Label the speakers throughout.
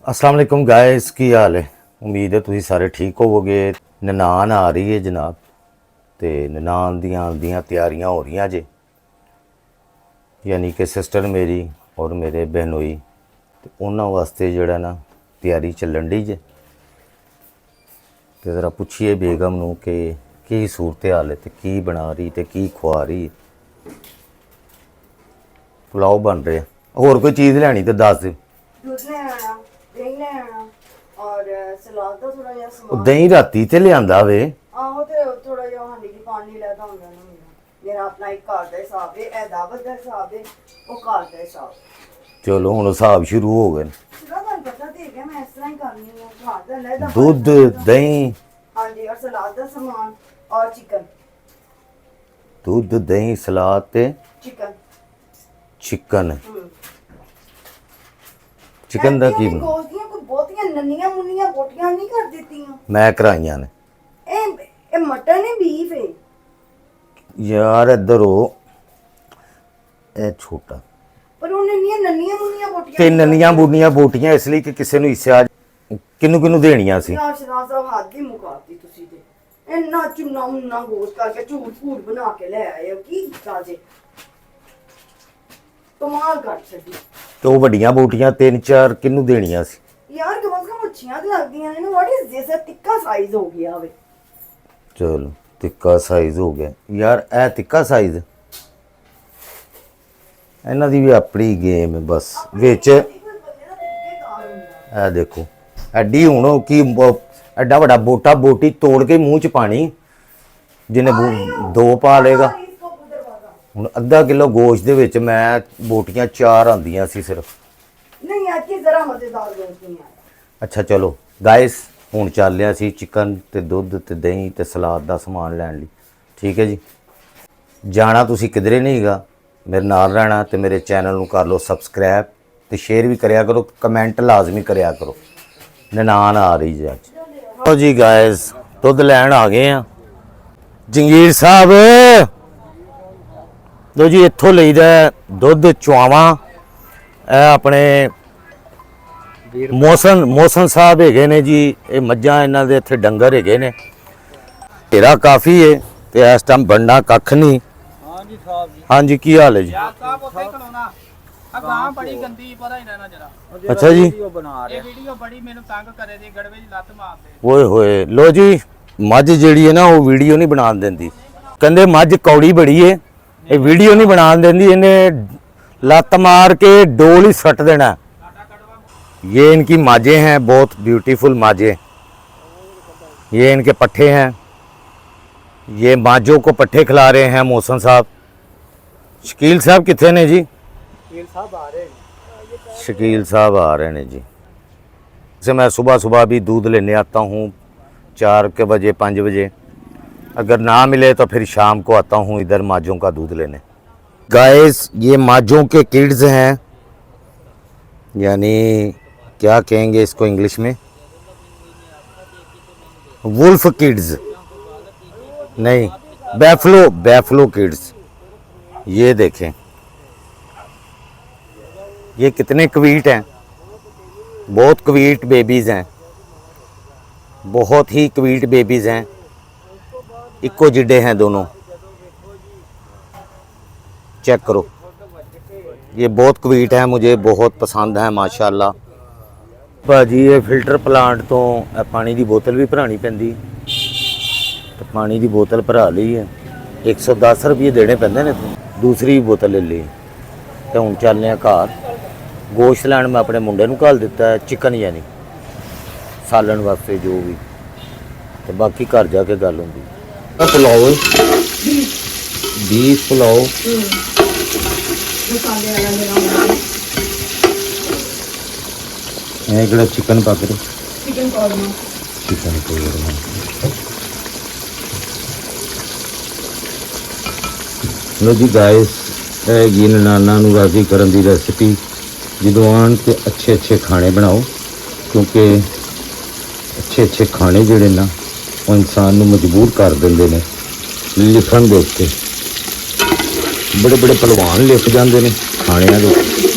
Speaker 1: अस्सलाम वालेकुम गाइस, की हाल है। उम्मीद है तुम सारे ठीक होवोगे। ननान आ रही है जनाब, तो ननान दियां तैयारियां हो रही जे, यानी कि सिस्टर मेरी और मेरे बहनोई, तो उन्होंने वास्ते जड़ा ना तैयारी चलन डी जे। तो ज़रा पूछिए बेगम नू कि की सूरत हाल है, तो की बना रही तो की खुआ रही। पुलाव बन रहे, होर कोई चीज़ लैनी तो दस दे।
Speaker 2: दही ले आना और सलाद ਦਾ ਥੋੜਾ ਜਿਹਾ
Speaker 1: ਉਹ
Speaker 2: ਸਮਾਨ
Speaker 1: ਦਹੀਂ ਰਾਤੀ ਤੇ ਲਿਆਂਦਾ ਵੇ।
Speaker 2: ਆਹੋ ਤੇ ਥੋੜਾ ਜਿਹਾ ਹਾਂਡੀ ਦੀ ਪਾਣੀ ਲੈਦਾ ਹੁੰਦਾ ਨਾ ਮੇਰਾ ਆਪਣਾ ਇੱਕ ਘਰ ਦਾ ਹਿਸਾਬ ਹੈ ਇਹ ਦਾਵਤ ਦਾ ਹਿਸਾਬ ਹੈ ਉਹ ਘਰ ਦਾ ਹਿਸਾਬ
Speaker 1: ਚਲੋ ਹੁਣ ਹਿਸਾਬ ਸ਼ੁਰੂ ਹੋ ਗਏ।
Speaker 2: ਸਿਰਾ ਤੁਹਾਨੂੰ ਪਤਾ ਤੇ ਹੈਗਾ ਮੈਂ ਇਸ ਤਰ੍ਹਾਂ ਹੀ ਕਰਨੀ ਹੈ ਘਰ ਦਾ ਲੈਦਾ
Speaker 1: ਦੁੱਧ ਦਹੀਂ
Speaker 2: ਹਾਂਜੀ ਔਰ ਸਲਾਦ ਦਾ ਸਮਾਨ ਔਰ ਚਿਕਨ
Speaker 1: ਦੁੱਧ ਦਹੀਂ ਸਲਾਦ ਤੇ ਚਿਕਨ चिकन का की
Speaker 2: ਗੋਸ਼ਤ ਦੀਆਂ ਕੋਈ ਬਹੁਤੀਆਂ ਨੰਨੀਆਂ ਮੁੰਨੀਆਂ ਬੋਟੀਆਂ ਨਹੀਂ ਕਰ ਦਿੱਤੀਆਂ
Speaker 1: मैं कराइया ने
Speaker 2: ਇਹ ਮਟਨ ਹੈ ਬੀਫ ਹੈ
Speaker 1: यार इधर हो ए छोटा
Speaker 2: ਪਰ ਉਹਨੇ ਇੰਨੀਆਂ ਨੰਨੀਆਂ ਮੁੰਨੀਆਂ ਬੋਟੀਆਂ
Speaker 1: ਤੇ ਨੰਨੀਆਂ ਬੁੱਢੀਆਂ ਬੋਟੀਆਂ ਇਸ ਲਈ ਕਿ ਕਿਸੇ ਨੂੰ ਹਿੱਸਾ ਕਿਨੂੰ ਦੇਣੀਆਂ ਸੀ।
Speaker 2: ਯਾਰ ਸ਼ਰਾਜ਼ ਸਾਹਿਬ ਹੱਦ ਹੀ ਮੁਕਾਤੀ ਤੁਸੀਂ ਤੇ ਇੰਨਾ ਚੁੰਨਾ ਮੁੰਨਾ ਗੋਸ਼ਤ ਕਰਕੇ ਝੂਠ ਫੂਟ ਬਣਾ ਕੇ ਲੈ ਆਏ ਹੋ ਕੀ ਕਾਜੇ ਕਮਾਲ ਕਰ ਛੱਡੀ।
Speaker 1: ਤੇ ਉਹ ਵੱਡੀਆਂ ਬੋਟੀਆਂ ਤਿੰਨ ਚਾਰ ਕਿਨੂੰ ਦੇਣੀਆਂ ਸੀ
Speaker 2: ਯਾਰ ਕਮ ਸੇ ਕਮ ਅੱਛੀਆਂ ਤਾਂ ਲੱਗਦੀਆਂ ਨੇ। ਵਾਟ ਇਜ਼ ਦਿਸ ਹੈ ਤਿੱਕਾ ਸਾਈਜ਼ ਹੋ ਗਿਆ ਵੇ।
Speaker 1: ਚਲੋ ਤਿੱਕਾ ਸਾਈਜ਼ ਹੋ ਗਿਆ ਯਾਰ, ਇਹ ਤਿੱਕਾ ਸਾਈਜ਼ ਇਹਨਾਂ ਦੀ ਵੀ ਆਪਣੀ ਗੇਮ ਹੈ ਬਸ ਵਿੱਚ। ਇਹ ਦੇਖੋ ਐਡੀ ਹੁਣ ਉਹ ਕੀ ਐਡਾ ਵੱਡਾ ਬੋਟਾ ਬੋਟੀ ਤੋੜ ਕੇ ਮੂੰਹ ਚ ਪਾਣੀ ਜਿਹਨੇ ਦੋ ਪਾ ਲੇਗਾ। ਹੁਣ ਅੱਧਾ ਕਿਲੋ ਗੋਸ਼ਤ ਦੇ ਵਿੱਚ ਮੈਂ ਬੋਟੀਆਂ 4 ਆਂਦੀਆਂ ਸੀ ਸਿਰਫ।
Speaker 2: ਨਹੀਂ ਆ ਕਿ ਜ਼ਰਾ ਮਜ਼ੇਦਾਰ ਗੋਸ਼ਤ ਨਹੀਂ ਆਇਆ।
Speaker 1: ਅੱਛਾ ਚਲੋ ਗਾਇਸ, ਹੁਣ ਚੱਲ ਲਿਆ ਸੀ ਚਿਕਨ ਤੇ ਦੁੱਧ ਤੇ ਦਹੀਂ ਤੇ ਸਲਾਦ ਦਾ ਸਮਾਨ ਲੈਣ ਲਈ। ਠੀਕ ਹੈ ਜੀ, ਜਾਣਾ ਤੁਸੀਂ ਕਿਧਰੇ ਨਹੀਂ ਹੈਗਾ, ਮੇਰੇ ਨਾਲ ਰਹਿਣਾ ਤੇ ਮੇਰੇ ਚੈਨਲ ਨੂੰ ਕਰ ਲਓ ਸਬਸਕ੍ਰਾਈਬ ਤੇ ਸ਼ੇਅਰ ਵੀ ਕਰਿਆ ਕਰੋ, ਕਮੈਂਟ ਲਾਜ਼ਮੀ ਕਰਿਆ ਕਰੋ। ਨਨਾਨ ਆ ਰਹੀ ਜੀ ਅੱਜ। ਲਓ ਜੀ ਗਾਇਸ, ਦੁੱਧ ਲੈਣ ਆ ਗਏ ਆ ਜੰਗੀਰ ਸਾਹਿਬ। ਲਓ ਜੀ ਇੱਥੋਂ ਲਈਦਾ ਦੁੱਧ ਚੁਆਵਾਂ। ਇਹ ਆਪਣੇ ਮੋਸਨ ਸਾਹਿਬ ਹੈਗੇ ਨੇ ਜੀ, ਇਹ ਮੱਝਾਂ ਇਹਨਾਂ ਦੇ ਇੱਥੇ ਡੰਗਰ ਹੈਗੇ ਨੇ। ਢੇਰਾ ਕਾਫੀ ਹੈ ਤੇ ਇਸ ਟਾਈਮ ਬਣਨਾ ਕੱਖ ਨਹੀਂ।
Speaker 3: ਹਾਂਜੀ ਸਾਹਿਬ ਜੀ।
Speaker 1: ਹਾਂਜੀ ਕੀ ਹਾਲ ਹੈ ਜੀ?
Speaker 3: ਯਾਰ ਸਾਹਿਬ ਉੱਥੇ ਖਲੋਣਾ ਆ ਗਾਂ ਬੜੀ ਗੰਦੀ ਪਤਾ ਹੀ ਨਾ ਜਰਾ।
Speaker 1: ਅੱਛਾ ਜੀ,
Speaker 3: ਇਹ ਵੀਡੀਓ ਬੜੀ ਮੈਨੂੰ ਤੰਗ ਕਰੇ ਦੀ, ਗੜਵੇ ਦੀ ਲੱਤ ਮਾਰਦੇ।
Speaker 1: ਓਏ ਹੋਏ। ਲੋ ਜੀ, ਮੱਝ ਜਿਹੜੀ ਹੈ ਨਾ ਉਹ ਵੀਡੀਓ ਨਹੀਂ ਬਣਾਉਣ ਦਿੰਦੀ, ਕਹਿੰਦੇ ਮੱਝ ਕੌੜੀ ਬੜੀ ਹੈ, ਇਹ ਵੀਡੀਓ नहीं बना देंगी, इन्हें लत मार के डोल ही सट देना। ये इनकी माजे हैं, बहुत ब्यूटीफुल माजे। ये इनके पट्ठे हैं, ये माजों को पट्ठे खिला रहे हैं मोहसन साहब। शकील साहब कितने ने जी?
Speaker 3: शकील साहब आ रहे हैं।
Speaker 1: शकील साहब आ रहे हैं जी। से मैं सुबह सुबह भी दूध लेने आता हूँ 4 के बजे 5 बजे, अगर ना मिले तो फिर शाम को आता हूँ इधर माजों का दूध लेने। गाइस, ये माजों के किड्स हैं, यानी क्या कहेंगे इसको इंग्लिश में, वुल्फ किड्स नहीं, बैफलो किड्स। ये देखें, ये कितने क्वीट हैं, बहुत क्वीट बेबीज़ हैं, बहुत ही क्वीट बेबीज़ हैं, इको जिड्डे हैं दोनों। चेक करो, ये बहुत क्वीट है, मुझे बहुत पसंद है माशाल्लाह। भाजी ये फिल्टर प्लांट तो पानी की बोतल भी भरानी पैंदी, तो पानी की बोतल भरा ली है, 110 रुपये देने पैंदे ने। दूसरी बोतल ले ली तो हुण चलने घर। गोश्त लैन मैं अपने मुंडे नूं घल दिता है, चिकन यानी सालन वास्ते जो भी, तो बाकी घर जाके गल होंदी। पुलाव बीफ पुलाव चिकन पक रहे चिकन लो जी गाइस, हैगी ननाना नूं राज़ी करन दी रेसिपी। जदों आन ते अच्छे अच्छे खाने बनाओ, क्योंकि अच्छे खाने जिहड़े ना वो इंसान नूं मजबूर कर देंदे ने लिखण दे उत्ते। बड़े बड़े पहलवान लिख जाते हैं खाणियां दे,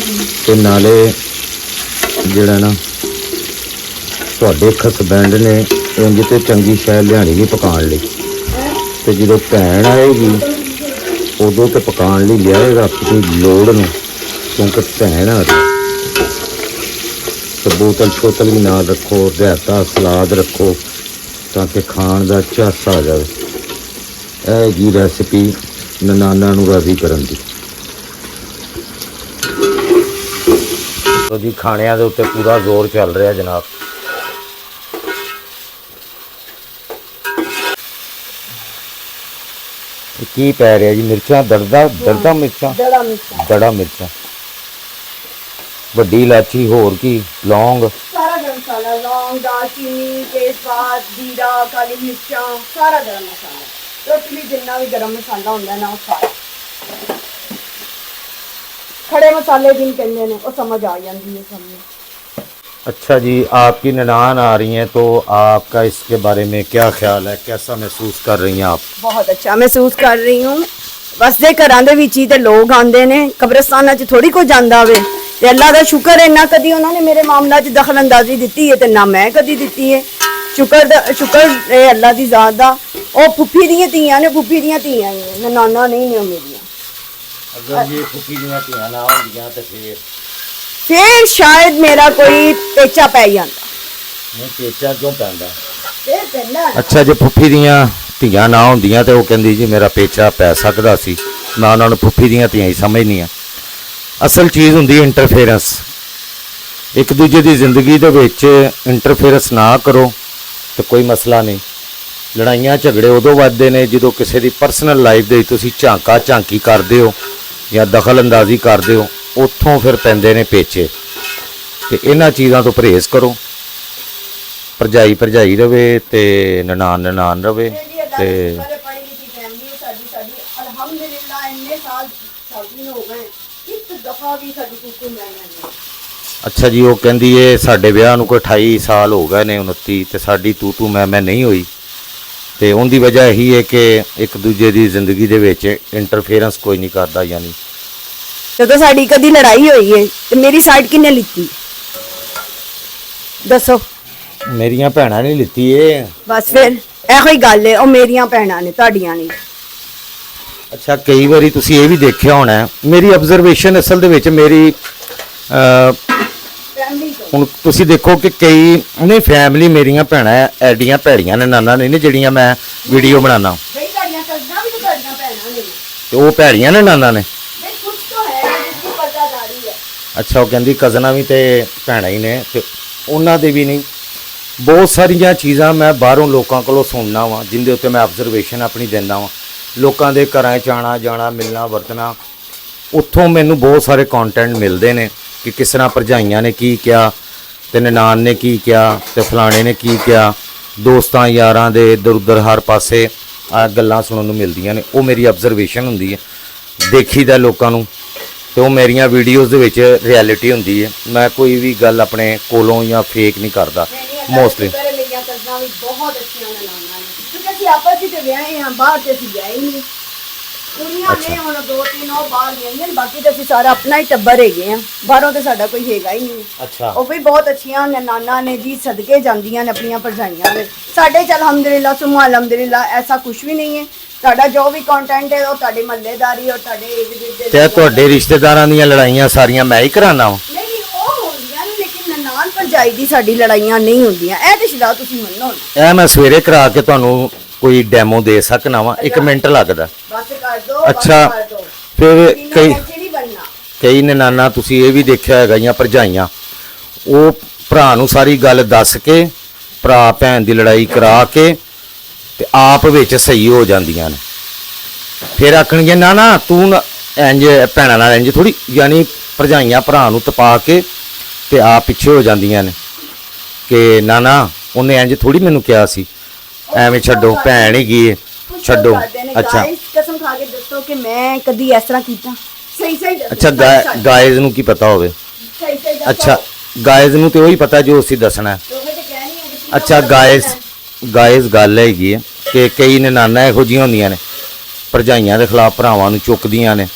Speaker 1: ते नाले जिहड़ा ना ਤੁਹਾਡੇ ਹਸਬੈਂਡ ਨੇ ਇੰਜ ਤੇ ਚੰਗੀ ਸ਼ੈ ਲਿਆਣੀ ਨਹੀਂ ਪਕਾਉਣ ਲਈ, ਤੇ ਜਦੋਂ ਭੈਣ ਆਏਗੀ ਉਦੋਂ ਤੇ ਪਕਾਉਣ ਲਈ ਲਿਆਏਗਾ ਕੋਈ ਲੋੜ ਨਹੀਂ, ਕਿਉਂਕਿ ਭੈਣ ਆ ਰਹੀ। ਤੇ ਬੋਤਲ ਛੋਤਲ ਵੀ ਨਾਲ ਰੱਖੋ, ਰਾਇਤਾ ਸਲਾਦ ਰੱਖੋ ਤਾਂ ਕਿ ਖਾਣ ਦਾ ਚਾਸ ਆ ਜਾਵੇ। ਇਹ ਹੈਗੀ ਰੈਸਿਪੀ ਨਨਾਨਾ ਨੂੰ ਰਾਜ਼ੀ ਕਰਨ ਦੀ। ਜੀ ਖਾਣਿਆਂ ਦੇ ਉੱਤੇ ਪੂਰਾ ਜ਼ੋਰ ਚੱਲ ਰਿਹਾ ਜਨਾਬ। ਇਹ ਕੀ ਪੈ ਰਿਹਾ ਜੀ? ਮਿਰਚਾਂ ਦਰਦਾ ਮਿਰਚਾਂ, ਦੜਾ ਮਿਰਚਾਂ, ਵੱਡੀ ਇਲਾਚੀ, ਹੋਰ ਕੀ, ਲੌਂਗ,
Speaker 2: ਸਾਰਾ ਗਰਮ ਮਸਾਲਾ, ਲੌਂਗ, ਦਾਲਚੀਨੀ, ਤੇਜ਼ਪਾਤ, ਜੀਰਾ, ਕਾਲੀ ਮਿਰਚਾਂ, ਸਾਰਾ ਗਰਮ ਮਸਾਲਾ। ਰੋਟੀ ਲਈ ਜਿੰਨਾ ਵੀ ਗਰਮ ਮਸਾਲਾ ਹੁੰਦਾ ਨਾ ਉਹ ਸਾਰਾ। खड़े मसाले जिन कहते हैं वो समझ आ जाती है सबने।
Speaker 1: अच्छा जी, आपकी ननान आ रही हैं तो आपका इसके बारे में क्या ख्याल है? कैसा महसूस कर रही हैं आप?
Speaker 2: बहुत अच्छा महसूस कर रही हूँ। बस दे घरां दे विच ही ते लोग आंदे ने, कब्रिस्तानां च थोड़ी कोई जांदा होवे। ते अल्लाह दा शुक्र है ना कदी उन्होंने मेरे मामला च दखल अंदाजी दी है ते ना मैं कदी दी है। शुक्र है अल्लाह दी ज़ात दा। ओ फुफी दियां धीआं ने, फुफी दियां धीआं ही ने, ननाना नहीं ने मेरियां।
Speaker 1: अगर ये फुफी दियां धीआं ना होंदियां ते
Speaker 2: फिर शायद मेरा कोई पेचा पै जांदा।
Speaker 1: नहीं, पेचा क्यों पैंदा?
Speaker 2: फिर पैंदा।
Speaker 1: अच्छा, जे फुफी दियां ਧੀਆਂ ਨਾ ਹੁੰਦੀਆਂ ਤੇ ਉਹ ਕਹਿੰਦੀ ਜੀ ਮੇਰਾ ਪੇਚਾ ਪੈ ਸਕਦਾ ਸੀ। ਮੈਂ ਉਹਨਾਂ ਨੂੰ ਫੁੱਫੀ ਦੀਆਂ ਧੀਆਂ ਹੀ ਸਮਝਦੀ ਹਾਂ। ਅਸਲ ਚੀਜ਼ ਹੁੰਦੀ ਹੈ ਇੰਟਰਫੇਰੈਂਸ। ਇੱਕ ਦੂਜੇ ਦੀ ਜ਼ਿੰਦਗੀ ਦੇ ਵਿੱਚ ਇੰਟਰਫੇਰੈਂਸ ਨਾ ਕਰੋ ਤੇ ਕੋਈ ਮਸਲਾ ਨਹੀਂ। ਲੜਾਈਆਂ ਝਗੜੇ ਉਦੋਂ ਵੱਧਦੇ ਨੇ ਜਦੋਂ ਕਿਸੇ ਦੀ ਪਰਸਨਲ ਲਾਈਫ ਦੇ ਵਿੱਚ ਤੁਸੀਂ ਝਾਂਕਾ ਝਾਂਕੀ ਕਰਦੇ ਹੋ ਜਾਂ ਦਖਲ ਅੰਦਾਜ਼ੀ ਕਰਦੇ ਹੋ, ਉੱਥੋਂ ਫਿਰ ਪੈਂਦੇ ਨੇ ਪੇਚੇ। ਤੇ ਇਹਨਾਂ ਚੀਜ਼ਾਂ ਤੋਂ ਪਰਹੇਜ਼ ਕਰੋ। ਭਰਜਾਈ ਭਰਜਾਈ ਰਵੇ ਤੇ ਨਨਾਨ ਨਨਾਨ ਰਵੇ। ਤੇ
Speaker 2: पढ़ी लिखी फैमिली साडी अल्हम्दुलिल्लाह इन्ने साल शादी हो गए, एक दफा भी साडी कुछ नहीं।
Speaker 1: ਅੱਛਾ ਜੀ, ਉਹ ਕਹਿੰਦੀ ਏ ਸਾਡੇ ਵਿਆਹ ਨੂੰ ਕੋਈ 28 ਸਾਲ ਹੋ ਗਏ ਨੇ, 29, ਤੇ ਸਾਡੀ ਤੂੰ ਮੈਂ ਨਹੀਂ ਹੋਈ। ਤੇ ਉਹਦੀ ਵਜ੍ਹਾ ਇਹੀ ਹੈ ਕਿ ਇੱਕ ਦੂਜੇ ਦੀ ਜ਼ਿੰਦਗੀ ਦੇ ਵਿੱਚ ਇੰਟਰਫੇਰੈਂਸ ਕੋਈ ਨਹੀਂ ਕਰਦਾ। ਯਾਨੀ
Speaker 2: ਜਦੋਂ ਸਾਡੀ ਕਦੀ ਲੜਾਈ ਹੋਈ ਹੈ ਤੇ ਮੇਰੀ ਸਾਈਡ ਕਿੰਨੇ ਲਿੱਤੀ ਦੱਸੋ?
Speaker 1: ਮੇਰੀਆਂ ਭੈਣਾਂ ਨੇ ਲਿੱਤੀ ਏ।
Speaker 2: ਬਸ ਫਿਰ ਇਹੋ ਹੀ ਗੱਲ ਹੈ, ਉਹ ਮੇਰੀਆਂ ਭੈਣਾਂ ਨੇ, ਤੁਹਾਡੀਆਂ ਨਹੀਂ।
Speaker 1: ਅੱਛਾ, ਕਈ ਵਾਰੀ ਤੁਸੀਂ ਇਹ ਵੀ ਦੇਖਿਆ ਹੋਣਾ, ਮੇਰੀ ਆਬਜ਼ਰਵੇਸ਼ਨ ਅਸਲ ਦੇ ਵਿੱਚ ਮੇਰੀ
Speaker 2: ਫੈਮਿਲੀ ਤੋਂ
Speaker 1: ਹੁਣ ਤੁਸੀਂ ਦੇਖੋ ਕਿ ਕਈ ਨਹੀਂ ਫੈਮਿਲੀ ਮੇਰੀਆਂ ਭੈਣਾਂ ਐਡੀਆਂ ਭੈੜੀਆਂ ਨੇ ਨਾਨਾ ਨਹੀਂ ਨੇ ਜਿਹੜੀਆਂ ਮੈਂ ਵੀਡੀਓ ਬਣਾਉਣਾ,
Speaker 2: ਬਈ ਤੁਹਾਡੀਆਂ ਕਜ਼ਨਾਂ ਵੀ ਤਾਂ ਤੁਹਾਡੀਆਂ ਭੈਣਾਂ ਨੇ,
Speaker 1: ਤੇ ਉਹ ਭੈੜੀਆਂ ਨੇ ਨਾਨਾ ਨੇ।
Speaker 2: ਬਈ ਕੁਝ ਤਾਂ ਹੈ ਜਿੱਦੀ ਪਰਦਾਦਾਰੀ ਹੈ।
Speaker 1: ਅੱਛਾ, ਉਹ ਕਹਿੰਦੀ ਕਜ਼ਨਾਂ ਵੀ ਤੇ ਭੈਣਾਂ ਹੀ ਨੇ, ਤੇ ਉਹਨਾਂ ਦੇ ਵੀ ਨਹੀਂ। ਬਹੁਤ ਸਾਰੀਆਂ ਚੀਜ਼ਾਂ ਮੈਂ ਬਾਹਰੋਂ ਲੋਕਾਂ ਕੋਲੋਂ ਸੁਣਨਾ ਵਾਂ, ਜਿੰਦੇ ਉੱਤੇ ਮੈਂ ਆਬਜ਼ਰਵੇਸ਼ਨ ਆਪਣੀ ਦਿੰਦਾ ਵਾਂ। ਲੋਕਾਂ ਦੇ ਘਰਾਂ 'ਚ ਆਉਣਾ ਜਾਣਾ, ਮਿਲਣਾ ਵਰਤਣਾ, ਉੱਥੋਂ ਮੈਨੂੰ ਬਹੁਤ ਸਾਰੇ ਕੰਟੈਂਟ ਮਿਲਦੇ ਨੇ ਕਿ ਕਿਸ ਤਰ੍ਹਾਂ ਭਰਜਾਈਆਂ ਨੇ ਕੀ ਕਿਹਾ ਤੇ ਨਨਾਨ ਨੇ ਕੀ ਕਿਹਾ ਤੇ ਫਲਾਣੇ ਨੇ ਕੀ ਕਿਹਾ। ਦੋਸਤਾਂ ਯਾਰਾਂ ਦੇ ਇੱਧਰ ਉੱਧਰ ਹਰ ਪਾਸੇ ਆ ਗੱਲਾਂ ਸੁਣਨ ਨੂੰ ਮਿਲਦੀਆਂ ਨੇ। ਉਹ ਮੇਰੀ ਆਬਜ਼ਰਵੇਸ਼ਨ ਹੁੰਦੀ ਹੈ, ਦੇਖੀਦਾ ਲੋਕਾਂ ਨੂੰ, ਤੇ ਉਹ ਮੇਰੀਆਂ ਵੀਡੀਓਜ਼ ਦੇ ਵਿੱਚ ਰਿਐਲਿਟੀ ਹੁੰਦੀ ਹੈ। ਮੈਂ ਕੋਈ ਵੀ ਗੱਲ ਆਪਣੇ ਕੋਲੋਂ ਜਾਂ ਫੇਕ ਨਹੀਂ ਕਰਦਾ ਮੋਸਟਲੀ।
Speaker 2: ਮੇਰੀਆਂ ਕਜ਼ਨਾਂ ਵੀ ਬਹੁਤ ਅੱਛੀਆਂ ਨੇ ਨਾਨਾਂ ਨੇ, ਕਿਉਂਕਿ ਅਸੀਂ ਆਪਸ ਵਿੱਚ ਵਿਆਹੇ ਹਾਂ, ਬਾਹਰ ਤੇ ਅਸੀਂ ਗਏ ਹੀ ਨਹੀਂ। ਕੁੜੀਆਂ ਨੇ ਹੁਣ 2-3 ਉਹ ਬਾਹਰ ਗਈਆਂ ਨੇ, ਬਾਕੀ ਤਾਂ ਅਸੀਂ ਸਾਰਾ ਆਪਣਾ ਹੀ ਟੱਬਰ ਹੈਗੇ ਆ, ਬਾਹਰੋਂ ਤੇ ਸਾਡਾ ਕੋਈ ਹੈਗਾ ਹੀ ਨਹੀਂ।
Speaker 1: ਅੱਛਾ,
Speaker 2: ਉਹ ਵੀ ਬਹੁਤ ਅੱਛੀਆਂ ਨਾਨਾਂ ਨੇ ਜੀ, ਸਦਕੇ ਜਾਂਦੀਆਂ ਨੇ ਆਪਣੀਆਂ ਭਰਜਾਈਆਂ ਦੇ। ਸਾਡੇ ਚ ਅਲਹਮਦੁਲਿਲਾ ਸੁਮਾ ਅਲਹਮਦੁਲਿਲਾ ਐਸਾ ਕੁਝ ਵੀ ਨਹੀਂ ਹੈ। ਤੁਹਾਡਾ ਜੋ ਵੀ ਕੰਟੈਂਟ ਹੈ ਉਹ ਤੁਹਾਡੀ ਮਹੱਲੇਦਾਰੀ ਔਰ ਤੁਹਾਡੇ ਇਰਦ-ਗਿਰਦ
Speaker 1: ਤੇ ਤੁਹਾਡੇ ਰਿਸ਼ਤੇਦਾਰਾਂ ਦੀਆਂ ਲੜਾਈਆਂ ਸਾਰੀਆਂ ਮੈਂ ਹੀ ਕਰਾਉਣਾ ਵਾ?
Speaker 2: ਨਹੀਂ, ਉਹ ਹੁੰਦੀਆਂ ਨੇ, ਲੇਕਿਨ ਨਨਾਨ ਭਰਜਾਈ ਦੀ ਸਾਡੀ ਲੜਾਈਆਂ ਨਹੀਂ ਹੁੰਦੀਆਂ। ਇਹ ਤੇ ਸ਼ਦਾ ਤੁਸੀਂ ਮੰਨੋ ਨਾ।
Speaker 1: ਇਹ ਮੈਂ ਸਵੇਰੇ ਕਰਾ ਕੇ ਤੁਹਾਨੂੰ ਕੋਈ ਡੈਮੋ ਦੇ ਸਕਣਾ ਵਾ, 1 ਮਿੰਟ ਲੱਗਦਾ।
Speaker 2: ਬਸ ਕਰ ਦੋ।
Speaker 1: ਅੱਛਾ,
Speaker 2: ਬਸ ਕਰ ਦੋ।
Speaker 1: ਫਿਰ ਕਈ
Speaker 2: ਨਹੀਂ ਬਣਨਾ।
Speaker 1: ਕਈ ਨਨਾਨਾ ਤੁਸੀਂ ਇਹ ਵੀ ਦੇਖਿਆ ਹੈਗਾ ਜਾਂ ਭਰਜਾਈਆਂ, ਉਹ ਭਰਾ ਨੂੰ ਸਾਰੀ ਗੱਲ ਦੱਸ ਕੇ ਭਰਾ ਭੈਣ ਦੀ ਲੜਾਈ ਕਰਾ ਕੇ ਤੇ ਆਪ ਵਿੱਚ ਸਹੀ ਹੋ ਜਾਂਦੀਆਂ ਨੇ। ਫਿਰ ਆਖਣਗੇ ਨਾ ਨਾ ਤੂੰ ਇੰਜ ਭੈਣਾਂ ਨਾਲ ਇੰਜ ਥੋੜੀ, ਯਾਨੀ ਭਰਜਾਈਆਂ ਭਰਾ ਨੂੰ ਤਪਾ ਕੇ ਤੇ ਆਪ ਪਿੱਛੇ ਹੋ ਜਾਂਦੀਆਂ ਨੇ ਕਿ ਨਾ ਨਾ ਉਹਨੇ ਇੰਜ ਥੋੜੀ ਮੈਨੂੰ ਕਿਹਾ ਸੀ, ਐਵੇਂ ਛੱਡੋ, ਭੈਣ ਹੀ ਗਈ ਛੱਡੋ। ਅੱਛਾ
Speaker 2: ਕਸਮ ਖਾ ਕੇ ਦੱਸੋ ਕਿ ਮੈਂ ਕਦੀ ਇਸ ਤਰ੍ਹਾਂ ਕੀਤਾ? ਸਹੀ ਦੱਸੋ।
Speaker 1: ਅੱਛਾ, ਗਾਇਜ਼ ਨੂੰ ਕੀ ਪਤਾ ਹੋਵੇ?
Speaker 2: ਸਹੀ ਦੱਸੋ।
Speaker 1: ਅੱਛਾ, ਗਾਇਜ਼ ਨੂੰ ਤੇ ਉਹੀ ਪਤਾ ਜੋ ਅਸੀਂ ਦੱਸਣਾ ਹੈ।
Speaker 2: ਉਹ ਤੇ ਕਹਿ ਨਹੀਂ ਹੈ।
Speaker 1: ਅੱਛਾ, ਗਾਇਜ਼ ਗੱਲ ਹੈਗੀ ਹੈ ਕਿ ਕਈ ਨਨਾਨਾ ਇਹੋ ਜਿਹੀਆਂ ਹੁੰਦੀਆਂ ਨੇ, ਭਰਜਾਈਆਂ ਦੇ ਖਿਲਾਫ ਭਰਾਵਾਂ ਨੂੰ ਚੁੱਕਦੀਆਂ ਨੇ,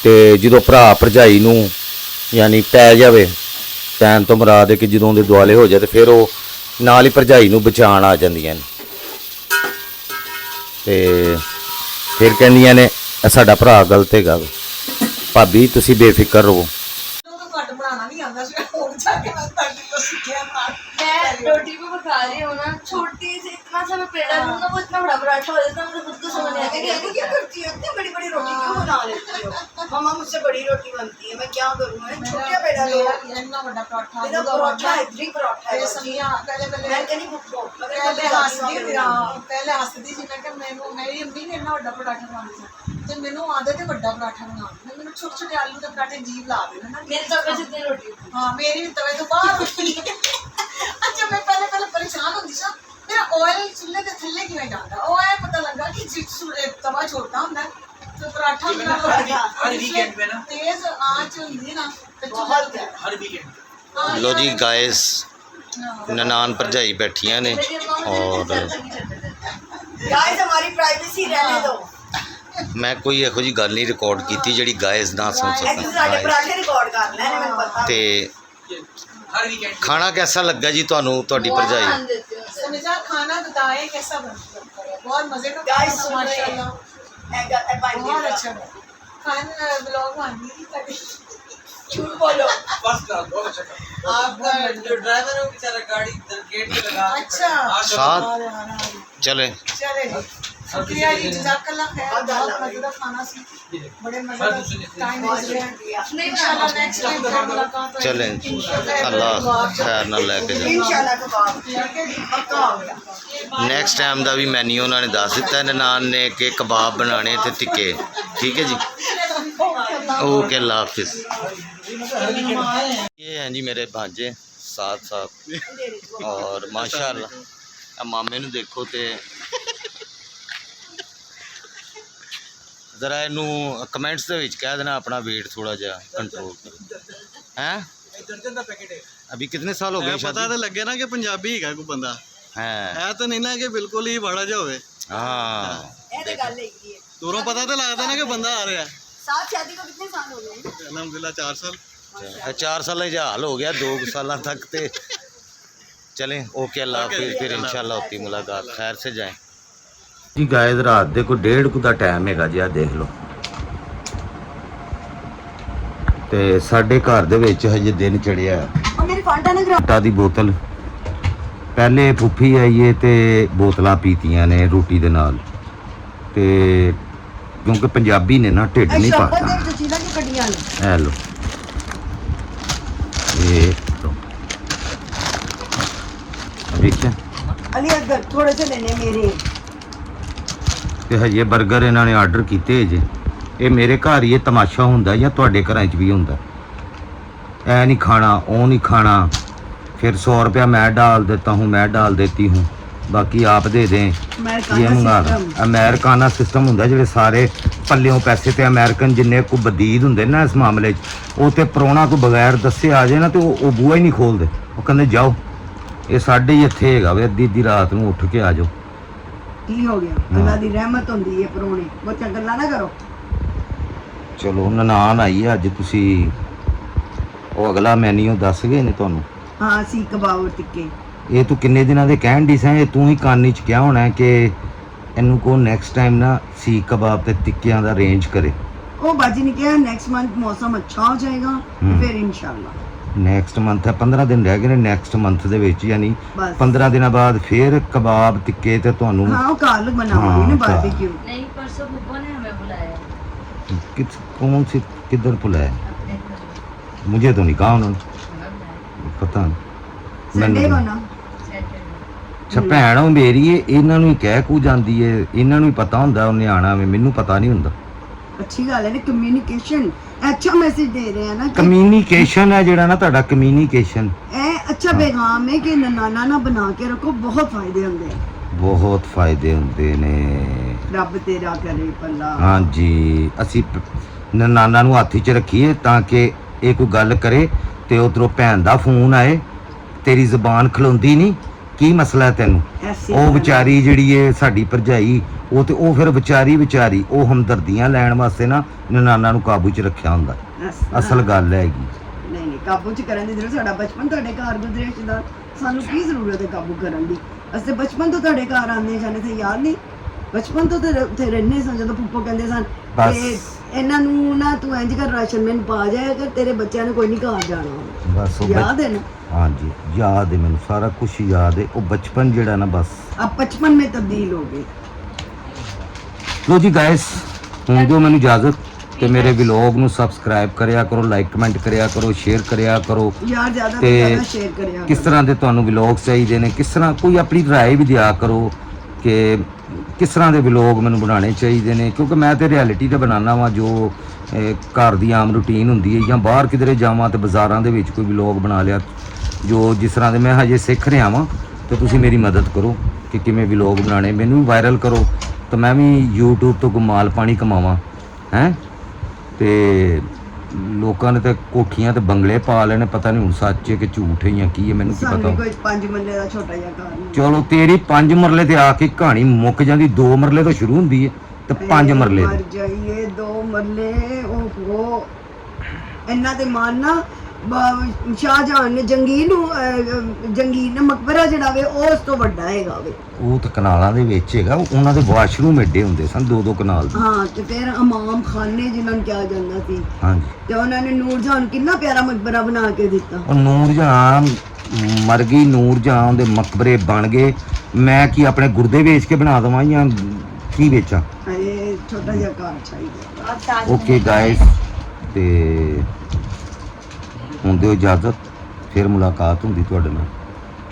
Speaker 1: ਤੇ ਜਦੋਂ ਭਰਾ ਭਰਜਾਈ ਨੂੰ ਯਾਨੀ ਪੈ ਜਾਵੇ, ਪੈਣ ਤੋਂ ਮੁਰਾਦ ਹੈ ਕਿ ਜਦੋਂ ਉਹਦੇ ਦੁਆਲੇ ਹੋ ਜਾਏ, ਤੇ ਫਿਰ ਉਹ ਨਾਲ ਹੀ ਭਰਜਾਈ ਨੂੰ ਬਚਾਉਣ ਆ ਜਾਂਦੀਆਂ ਨੇ ਤੇ ਫਿਰ ਕਹਿੰਦੀਆਂ ਨੇ ਇਹ ਸਾਡਾ ਭਰਾ ਗਲਤ ਹੈਗਾ ਵਾ। ਭਾਬੀ ਤੁਸੀਂ ਬੇਫਿਕਰ ਰਹੋ।
Speaker 3: ਘੱਟ ਬਣਾਉਣਾ ਨਹੀਂ ਆਉਂਦਾ ਸੀ ਹੁਣ ਜਾ ਕੇ ਮੈਂ ਤੁਹਾਡੇ ਤੋਂ सिखाया था।
Speaker 4: मैं रोटी भी पका रही हूँ ना, छोटी से इतना सा मैं पेड़ा लूँ ना, वो इतना बड़ा पराठा हो जाता है, मुझे खुद को समझ नहीं आता
Speaker 2: कहती क्या करती हो, इतनी बड़ी बड़ी रोटी क्यों बना लेती हो? मम्मा मुझसे बड़ी रोटी बनती है, मैं क्या करूँ? मैं छोटे पेड़ा लो,
Speaker 3: इतना बड़ा पराठा
Speaker 2: मेरा पराठा है, 3 पराठा है।
Speaker 3: ये समिया पहले
Speaker 2: मैं कहनी भुक्को
Speaker 3: ਪਹਿਲੇ ਹੱਸਦੀ ਸੀ। ਮੈਂ ਕਿ ਮੈਨੂੰ ਮੇਰੀ ਅੰਮੀ ਨੇ ਇੰਨਾ ਵੱਡਾ ਪਰਾਠਾ ਬਣਾਉਂਦੀ ਸੀ ਤੇ ਮੈਨੂੰ ਆਦਤ ਹੈ ਵੱਡਾ ਪਰਾਠਾ ਬਣਾਉਣ ਦੀ। ਮੈਨੂੰ ਛੋਟੇ ਛੋਟੇ ਆਲੂ ਦੇ ਪਰਾਠੇ ਜੀਵ ਲਾ ਦੇਣਾ ਨਾ।
Speaker 4: मेरे तवे से इतनी रोटी होती
Speaker 3: हाँ मेरी भी तवे तो बाहर होती है। अच्छा मैं पहले परेशान होती सी मेरा ऑयल चूल्हे के थल्ले किवें जाता। ਉਹ ਐ ਪਤਾ ਲੱਗਾ ਕਿ ਤਵਾ ਛੋਟਾ ਹੁੰਦਾ तो पराठा बना हर वीकेंड पे ना तेज आंच होती ना तो बहुत हर वीकेंड।
Speaker 1: लो जी गाइस, ननान भरजाई बैठियां ने और
Speaker 2: गाइस हमारी प्राइवेसी रहने दो।
Speaker 1: मैं कोई ਇਹੋ ਜਿਹੀ ਗੱਲ ਨਹੀਂ ਰਿਕਾਰਡ ਕੀਤੀ ਜਿਹੜੀ ਗਾਇਸ ਨਾ ਸੁਣ
Speaker 2: ऐसे सारे
Speaker 1: ਸਕਣ।
Speaker 2: पराठे रिकॉर्ड कर लेने मैंने पता।
Speaker 1: ਤੇ
Speaker 3: हर वीकेंड
Speaker 1: ਖਾਣਾ कैसा लगा जी ਤੁਹਾਨੂੰ ਤੁਹਾਡੀ
Speaker 4: है।
Speaker 1: ਭਰਜਾਈ?
Speaker 4: ध्यान देती हूँ।
Speaker 3: समझा खाना बताए कैसा बनता है। बहुत मजे का
Speaker 2: गाइस
Speaker 3: खाना
Speaker 2: सुन रहे हैं।
Speaker 3: माशाल्लाह बहुत अच्छा बना। खाना ब्लॉग आनी थी तभी
Speaker 2: झूठ बोलो।
Speaker 3: आपका जो ड्राइवर है वो बेचारा गाड़ी गेट पे लगा अच्छा
Speaker 1: साथ चले।
Speaker 3: चले शुक्रिया जी जज़ाकल्लाह खैर। बहुत मजेदार खाना सी बड़े मजेदार टाइम गुजरे इंशाल्लाह नेक्स्ट टाइम फिर मुलाकात होगी।
Speaker 1: चलें अल्लाह खैर ना लेके जाए।
Speaker 2: इंशाल्लाह कबाब पक्का हो गया।
Speaker 1: ਨੈਕਸਟ ਟਾਈਮ ਦਾ ਵੀ ਮੈਨੂ ਉਹਨਾਂ ਨੇ ਦੱਸ ਦਿੱਤਾ ਨਨਾਨ ਨੇ ਕਿ ਕਬਾਬ ਬਣਾਣੇ ਤੇ ਟਿੱਕੇ। ਠੀਕ है जी, ओके अल्लाह हाफिज। ये हैं जी मेरे भांजे साथ साथ और माशाअल्लाह मामे ਨੂੰ ਦੇਖੋ ਤੇ ਜ਼ਰਾ ਇਹਨੂੰ ਕਮੈਂਟਸ ਦੇ ਵਿੱਚ ਕਹਿ ਦੇਣਾ ਆਪਣਾ weight ਥੋੜਾ ਜਿਹਾ ਕੰਟਰੋਲ ਕਰੋ। हैं
Speaker 3: दर्जन का पैकेट है।
Speaker 1: अभी कितने साल हो गए
Speaker 5: पता
Speaker 1: शादी?
Speaker 5: तो लगे ना कि पंजाबी है कोई बंदा
Speaker 1: है
Speaker 5: है तो नहीं ना कि बिल्कुल ही बड़ा जा होवे।
Speaker 1: हाँ
Speaker 2: ਇਹ ਤਾਂ ਗੱਲ ਹੈਗੀ ਹੈ।
Speaker 5: दूरों पता तो लगता ना कि बंदा आ रहा है।
Speaker 2: साथ शादी को कितने साल हो गए?
Speaker 5: अलहमदुलिल्लाह 4 साल।
Speaker 1: 4 साल का हाल हो गया 2 साल तक ते चलें ओके अल्लाह हाफिज। फिर इंशाल्लाह होती मुलाकात। खैर से जाएं जी। गाइस रात दे को 1:30 का टाइम हैगा जी। आ देख लो ਤੇ ਸਾਡੇ ਘਰ ਦੇ ਵਿੱਚ ਹਜੇ ਦਿਨ ਚੜਿਆ।
Speaker 2: और मेरी फांटा ने
Speaker 1: ਆਟਾ ਦੀ ਬੋਤਲ ਪਹਿਲੇ ਫੁੱਫੀ ਆਈਏ ਤੇ ਬੋਤਲਾਂ ਪੀਤੀਆਂ ਨੇ ਰੋਟੀ ਦੇ ਨਾਲ ਤੇ ਕਿਉਂਕਿ ਪੰਜਾਬੀ ਨੇ ਨਾ ਢਿੱਡ ਨਹੀਂ
Speaker 2: शरबत
Speaker 1: ਭਰਦਾ।
Speaker 2: दे चीज़ां की कटियां ने।
Speaker 1: ਇਹ ਲੋ ਇਹ ਲੋ ਵੇਖਿਆ
Speaker 2: अली अकबर थोड़े से लेने मेरे।
Speaker 1: ਤੇ ਹਜੇ 버ਗਰ ਇਹਨਾਂ ਨੇ ਆਰਡਰ ਕੀਤੇ ਜੇ। ਇਹ ਮੇਰੇ ਘਰ ਹੀ ਇਹ ਤਮਾਸ਼ਾ ਹੁੰਦਾ ਜਾਂ ਤੁਹਾਡੇ ਘਰਾਂ 'ਚ ਵੀ ਹੁੰਦਾ? ਐ नहीं खाना वो नहीं खाना फिर 100 रुपया मैं डाल देता हूँ मैं डाल देती हूँ बाकी आप दे दें ये मंगा अमेरिकाना सिस्टम ਹੁੰਦਾ ਜਿਹੜੇ ਸਾਰੇ ਪੱਲਿਓਂ ਪੈਸੇ ਤੇ ਅਮਰੀਕਨ ਜਿੰਨੇ ਕੋ ਬਦੀਦ ਹੁੰਦੇ ਨਾ ਇਸ ਮਾਮਲੇ 'ਚ ਉਹ ਤੇ ਪਰੋਣਾ ਕੋ ਬਗੈਰ ਦੱਸੇ ਆ ਜਾਏ ਨਾ ਤੇ ਉਹ ਬੂਹਾ ਹੀ ਨਹੀਂ ਖੋਲਦੇ। ਉਹ ਕਹਿੰਦੇ ਜਾਓ ਇਹ ਸਾਡੇ ਹੀ ਇੱਥੇ ਹੈਗਾ ਵੇ ਅੱਧੀ ਰਾਤ ਨੂੰ ਉੱਠ ਕੇ ਆ ਜਾਓ।
Speaker 2: की हो गया? अल्लाह दी रहमत होंदी है परोने। बच्चा गल्ला ना करो।
Speaker 1: ਚਲੋ ਨਨਾਨ ਆਈ ਹੈ ਅੱਜ। ਤੁਸੀਂ ਉਹ ਅਗਲਾ ਮੈਨੂ ਦੱਸ ਗਏ ਨੇ ਤੁਹਾਨੂੰ?
Speaker 2: हाँ सी कबाब और टिक्के।
Speaker 1: ਇਹ ਤੂੰ ਕਿੰਨੇ ਦਿਨਾਂ ਦੇ ਕਹਿਣ ਦੀ ਸੈਂ? ਇਹ ਤੂੰ ਹੀ ਕੰਨ 'ਚ ਕਿਹਾ ਹੋਣਾ ਕਿ ਇਹਨੂੰ ਕੋ ਨੈਕਸਟ ਟਾਈਮ ਨਾ ਸੀਖ ਕਬਾਬ ਤੇ ਟਿੱਕਿਆਂ ਦਾ ਅਰੇਂਜ ਕਰੇ।
Speaker 2: ओ बाजी ने कहा नेक्स्ट मंथ मौसम अच्छा हो जाएगा फिर इंशाल्लाह।
Speaker 1: ਨੈਕਸਟ ਮੰਥ ਹੈ 15 ਦਿਨ ਰਹਿ ਗਏ ਨੇ ਨੈਕਸਟ ਮੰਥ ਦੇ ਵਿੱਚ ਯਾਨੀ
Speaker 2: बस
Speaker 1: 15 ਦਿਨਾਂ ਬਾਅਦ ਫਿਰ ਕਬਾਬ ਟਿੱਕੇ ਤੇ ਤੁਹਾਨੂੰ
Speaker 2: हाँ वो काल बनाओगे ना
Speaker 1: हाँ,
Speaker 2: बारबेक्यू।
Speaker 4: नहीं, परसों बुब्बो ने हमें बुलाया
Speaker 1: कौन सी किधर बुलाया?
Speaker 4: अपने घर।
Speaker 1: मुझे तो नहीं कहा उन्होंने पता नहीं।
Speaker 2: संडे को ना
Speaker 4: सैटरडे।
Speaker 1: ਅੱਛਾ ਭੈਣ ਉਹ ਮੇਰੀ ਏ ਇਹਨਾਂ ਨੂੰ ਹੀ ਕਹਿ ਕੂ ਜਾਂਦੀ ਏ ਇਹਨਾਂ ਨੂੰ ਹੀ ਪਤਾ ਹੁੰਦਾ ਉਹਨੇ ਆਣਾ ਵੇ ਮੈਨੂੰ ਪਤਾ ਨਹੀਂ ਹੁੰਦਾ।
Speaker 2: अच्छी गल है ना कम्युनिकेशन। अच्छा मैसेज दे रहे हैं ना कि
Speaker 1: ਕਮਿਊਨੀਕੇਸ਼ਨ ਹੈ ਜਿਹੜਾ ਨਾ ਤੁਹਾਡਾ ਕਮਿਊਨੀਕੇਸ਼ਨ
Speaker 2: ए अच्छा पैगाम है कि नाना ना बना के रखो बहुत फायदे होंगे।
Speaker 1: ਬਹੁਤ ਫਾਇਦੇ ਹੁੰਦੇ ਨੇ।
Speaker 2: रब तेरा करे पल्ला।
Speaker 1: ਹਾਂਜੀ ਅਸੀਂ ਨਾਨਾ ਨੂੰ ਹੱਥ 'ਚ ਰੱਖੀਏ ਤਾਂ ਕਿ ਇਹ ਕੋਈ ਗੱਲ ਕਰੇ ਤੇ ਉਧਰੋਂ ਭੈਣ ਦਾ ਫੋਨ ਆਏ ਤੇਰੀ ਜ਼ਬਾਨ ਖਲੋਂਦੀ ਨਹੀਂ ਕੀ ਮਸਲਾ ਹੈ ਤੈਨੂੰ?
Speaker 2: ऐसे
Speaker 1: ਉਹ ਵਿਚਾਰੀ ਜਿਹੜੀ ਏ ਸਾਡੀ ਭਰਜਾਈ ਉਹ ਤੇ ਉਹ ਫਿਰ ਵਿਚਾਰੀ ਉਹ ਹਮਦਰਦੀਆਂ ਲੈਣ ਵਾਸਤੇ ਨਾ ਨਾਨਾ ਨੂੰ ਕਾਬੂ 'ਚ ਰੱਖਿਆ ਹੁੰਦਾ। ਅਸਲ ਗੱਲ ਹੈਗੀ।
Speaker 2: नहीं नहीं काबू च करन दी जरूरत। साडा बचपन ਤੁਹਾਡੇ ਘਰ ਗੁਜ਼ਰਿਆ ਸ਼ਦਾ ਸਾਨੂੰ ਕੀ ਜ਼ਰੂਰਤ ਹੈ ਕਾਬੂ ਕਰਨ ਦੀ? ਅਸੀਂ ਬਚਪਨ ਤੋਂ ਤੁਹਾਡੇ ਘਰ ਆਉਂਦੇ ਜਾਂਦੇ ਤੇ ਯਾਦ ਨਹੀਂ? ਬਚਪਨ ਤੋਂ ਤੇ ਉੱਥੇ ਰਹਿੰਦੇ ਸਾਂ ਜਦੋਂ ਪੁੱਪੋ ਕਹਿੰਦੇ ਸਨ
Speaker 1: ਬਸ।
Speaker 2: ਕਿ ਇਹਨਾਂ ਨੂੰ ਨਾ ਤੂੰ ਇੰਜ ਕਰ ਰਾਸ਼ਨ ਮੈਨੂੰ ਪਾ ਜਾਇਆ ਕਰ, ਤੇਰੇ ਬੱਚਿਆਂ ਨੇ ਕੋਈ ਨਹੀਂ ਘਰ ਜਾਣਾ।
Speaker 1: ਬਸ ਉਹ
Speaker 2: ਯਾਦ ਹੈ ਨਾ?
Speaker 1: ਹਾਂਜੀ ਯਾਦ ਹੈ ਮੈਨੂੰ, ਸਾਰਾ ਕੁਝ ਯਾਦ ਹੈ। ਉਹ ਬਚਪਨ ਜਿਹੜਾ ਨਾ ਬਸ
Speaker 2: अब 55 में तब्दील हो गए।
Speaker 1: ਲੋ ਜੀ ਗਾਇਸ, ਹੁਣ ਦਿਓ ਮੈਨੂੰ ਇਜਾਜ਼ਤ ਤੇ ਮੇਰੇ ਵਲੌਗ ਨੂੰ ਸਬਸਕ੍ਰਾਈਬ ਕਰਿਆ ਕਰੋ, ਲਾਈਕ ਕਮੈਂਟ ਕਰਿਆ ਕਰੋ, ਸ਼ੇਅਰ ਕਰਿਆ ਕਰੋ।
Speaker 2: यार ज्यादा
Speaker 1: ਤੇ
Speaker 2: से ज्यादा शेयर करें।
Speaker 1: ਕਿਸ ਤਰ੍ਹਾਂ ਦੇ ਤੁਹਾਨੂੰ ਵਲੌਗ ਚਾਹੀਦੇ ਨੇ, ਕਿਸ ਤਰ੍ਹਾਂ ਕੋਈ ਆਪਣੀ ਰਾਏ ਵੀ ਦਿਆ ਕਰੋ ਕਿ ਕਿਸ ਤਰ੍ਹਾਂ ਦੇ ਵਲੌਗ ਮੈਨੂੰ ਬਣਾਉਣੇ ਚਾਹੀਦੇ ਨੇ, ਕਿਉਂਕਿ ਮੈਂ ਤੇ ਰਿਐਲਿਟੀ ਤੇ ਬਣਾਉਣਾ ਵਾਂ ਜੋ ਘਰ ਦੀ ਆਮ ਰੂਟੀਨ ਹੁੰਦੀ ਹੈ, ਜਾਂ ਬਾਹਰ ਕਿਧਰੇ ਜਾਵਾਂ ਤੇ ਬਾਜ਼ਾਰਾਂ ਦੇ ਵਿੱਚ ਕੋਈ ਵਲੌਗ ਬਣਾ ਲਿਆ ਜੋ ਜਿਸ ਤਰ੍ਹਾਂ ਦੇ ਮੈਂ ਹਜੇ ਸਿੱਖ ਰਿਹਾ ਵਾਂ। ਤੇ ਤੁਸੀਂ ਮੇਰੀ ਮਦਦ ਕਰੋ ਕਿ ਕਿਵੇਂ ਵਲੌਗ ਬਣਾਉਣੇ, ਮੈਨੂੰ ਵੀ ਵਾਇਰਲ ਕਰੋ ਤਾਂ ਮੈਂ ਵੀ YouTube ਤੋਂ ਮਾਲ ਪਾਣੀ ਕਮਾਵਾਂ ਹੈ। ਤੇ ਲੋਕਾਂ ਨੇ ਤਾਂ ਕੋਠੀਆਂ ਤੇ ਬੰਗਲੇ ਪਾ ਲੈਣੇ, ਪਤਾ ਨਹੀਂ ਹੁਣ ਸੱਚ ਹੈ ਕਿ ਝੂਠ ਹੈ ਜਾਂ ਕੀ ਹੈ, ਮੈਨੂੰ ਕੀ
Speaker 2: सामने
Speaker 1: ਪਤਾ।
Speaker 2: कोई 5 मरले का छोटा जिहा घर नहीं।
Speaker 1: ਚਲੋ ਤੇਰੀ 5 ਮਰਲੇ ਤੇ ਆ ਕੇ ਕਹਾਣੀ ਮੁੱਕ ਜਾਂਦੀ, 2 ਮਰਲੇ ਤੋਂ ਸ਼ੁਰੂ ਹੁੰਦੀ ਹੈ ਤੇ 5 ਮਰਲੇ
Speaker 2: मर जाइए 2 मरले। ओहो इन्ना ते मानना शाहजहान ने जंगीर ने मकबरा ਜਿਹੜਾ ਵੇ ਉਹ ਉਸ ਤੋਂ ਵੱਡਾ ਹੈਗਾ ਵੇ।
Speaker 1: ਉਹ ਤਾਂ ਕਨਾਲਾਂ ਦੇ ਵਿੱਚ ਹੈਗਾ, ਉਹਨਾਂ ਦੇ ਵਾਸ਼ਰੂਮ ਏਡੇ ਹੁੰਦੇ ਸਨ 2-2 ਕਨਾਲ ਦੇ।
Speaker 2: ਹਾਂ ਤੇ ਫਿਰ ਇਮਾਮ ਖਾਨੇ ਜਿਨ੍ਹਾਂ ਨੂੰ ਕਿਹਾ ਜਾਂਦਾ ਸੀ,
Speaker 1: ਹਾਂਜੀ,
Speaker 2: ਤੇ ਉਹਨਾਂ ਨੇ ਨੂਰ ਜਹਾਨ ਕਿੰਨਾ ਪਿਆਰਾ ਮਕਬਰਾ ਬਣਾ ਕੇ ਦਿੱਤਾ।
Speaker 1: ਉਹ ਨੂਰਜਹਾਨ ਮਰ ਗਈ, ਨੂਰਜਹਾਨ ਦੇ ਮਕਬਰੇ ਬਣ ਗਏ। ਮੈਂ ਕੀ ਆਪਣੇ ਗੁਰਦੇ ਵੇਚ ਕੇ ਬਣਾ ਦੇਵਾਂ ਜਾਂ ਕੀ ਵੇਚਾਂ?
Speaker 2: ਇਹ ਛੋਟਾ ਜਿਹਾ ਘਰ ਚਾਹੀਦਾ।
Speaker 1: ਓਕੇ ਗਾਇਸ, ਤੇ ਹੁਣ ਦਿਓ ਇਜਾਜ਼ਤ, ਫਿਰ ਮੁਲਾਕਾਤ ਹੁੰਦੀ ਤੁਹਾਡੇ ਨਾਲ।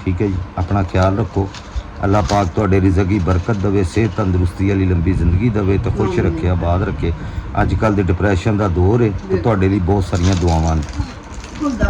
Speaker 1: ਠੀਕ ਹੈ ਜੀ, ਆਪਣਾ ਖਿਆਲ ਰੱਖੋ। ਅੱਲਾਹ ਪਾਕ ਤੁਹਾਡੇ ਰਿਜ਼ਕ ਦੀ ਬਰਕਤ ਦੇਵੇ, ਸਿਹਤ ਤੰਦਰੁਸਤੀ ਵਾਲੀ ਲੰਬੀ ਜ਼ਿੰਦਗੀ ਦੇਵੇ ਤੇ ਖੁਸ਼ ਰੱਖੇ, ਆਬਾਦ ਰੱਖੇ। ਅੱਜ ਕੱਲ੍ਹ ਦੇ ਡਿਪਰੈਸ਼ਨ ਦਾ ਦੌਰ ਹੈ ਤੇ ਤੁਹਾਡੇ ਲਈ ਬਹੁਤ ਸਾਰੀਆਂ ਦੁਆਵਾਂ ਨੇ।
Speaker 2: ਖੁਦਾ